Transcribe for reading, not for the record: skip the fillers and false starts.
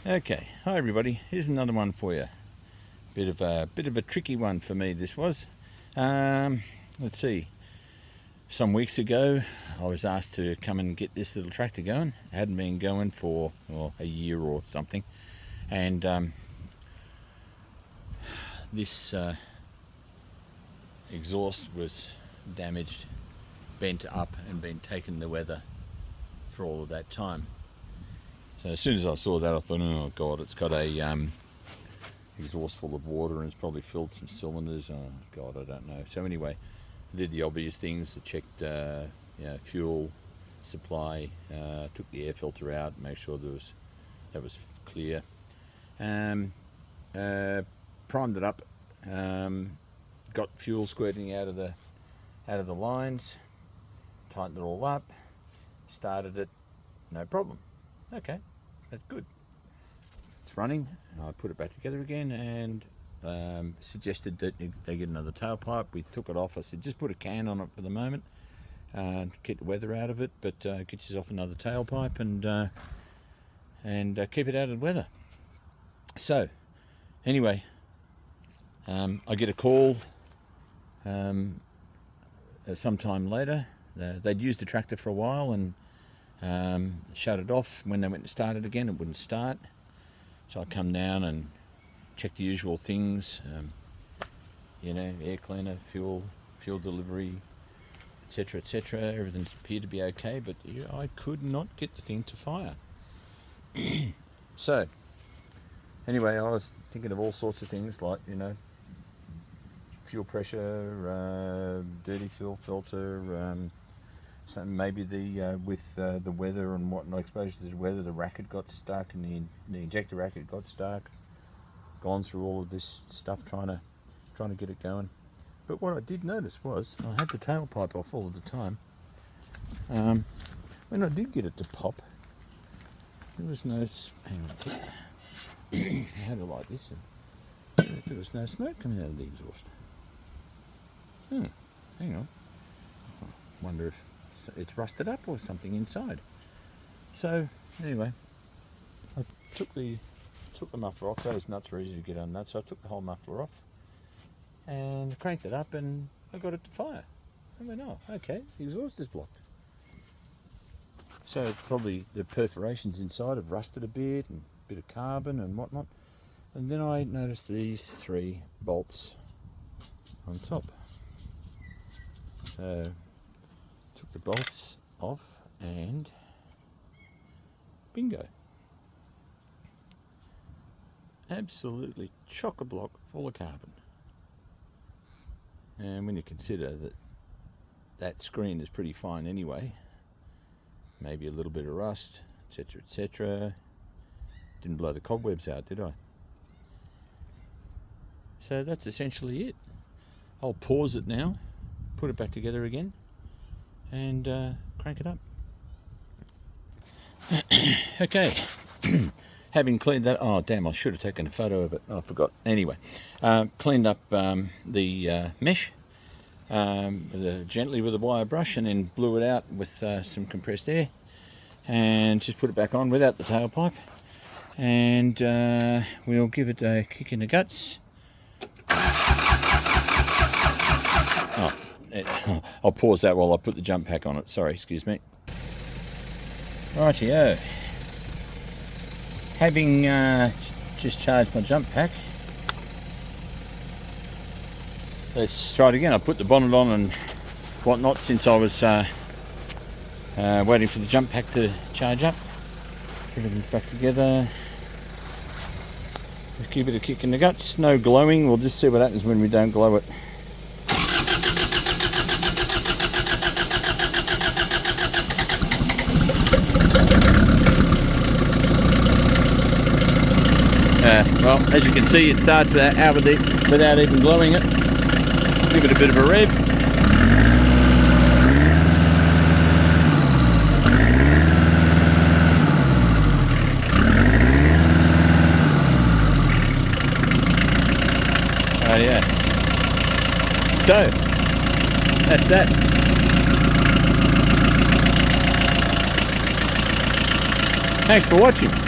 Okay, hi everybody. Here's another one for you. Bit of a tricky one for me. This was. Let's see. Some weeks ago, I was asked to come and get this little tractor going. It hadn't been going for a year or something, and this exhaust was damaged, bent up, and been taken in the weather for all of that time. So as soon as I saw that, I thought, oh god, it's got a exhaust full of water and it's probably filled some cylinders. Oh god, I don't know. So anyway, I did the obvious things. I checked fuel supply, took the air filter out, made sure that was clear, primed it up, got fuel squirting out of the lines, tightened it all up, started it, no problem. Okay, that's good. It's running. I put it back together again and suggested that they get another tailpipe. We took it off. I said, just put a can on it for the moment, keep the weather out of it, but get yourself another tailpipe and keep it out of the weather. So, anyway, I get a call sometime later. They'd used the tractor for a while and shut it off. When they went to start it again, it wouldn't start. So I come down and check the usual things, air cleaner, fuel delivery, etc., etc. Everything appeared to be okay, but I could not get the thing to fire. So anyway, I was thinking of all sorts of things like, fuel pressure, dirty fuel filter, maybe with the weather and whatnot, exposure to the weather, the racket got stuck and the injector racket got stuck. Gone through all of this stuff trying to get it going. But what I did notice was I had the tailpipe off all of the time. When I did get it to pop, there was no. Hang on a tick. I had it like this, and there was no smoke coming out of the exhaust. Hang on. I wonder if it's rusted up or something inside. So anyway, I took the muffler off. Those nuts were easy to get undone, so I took the whole muffler off and cranked it up and I got it to fire. I went, oh okay, the exhaust is blocked. So probably the perforations inside have rusted a bit and a bit of carbon and whatnot. And then I noticed these 3 bolts on top. So took the bolts off and bingo. Absolutely chock-a-block full of carbon. And when you consider that screen is pretty fine anyway, maybe a little bit of rust, etc., etc. Didn't blow the cobwebs out, did I? So that's essentially it. I'll pause it now, put it back together again, and crank it up. Okay. Having cleaned that, oh damn, I should have taken a photo of it. Oh, I forgot. Anyway, cleaned up the mesh gently with a wire brush, and then blew it out with some compressed air, and just put it back on without the tailpipe, and we'll give it a kick in the guts. I'll pause that while I put the jump pack on it. Sorry, excuse me. Rightio. Having just charged my jump pack, let's try it again. I put the bonnet on and whatnot since I was waiting for the jump pack to charge up. Everything's back together. Let's give it a kick in the guts. No glowing. We'll just see what happens when we don't glow it. Well, as you can see, it starts without even glowing it. Give it a bit of a rev. Oh yeah. So, that's that. Thanks for watching.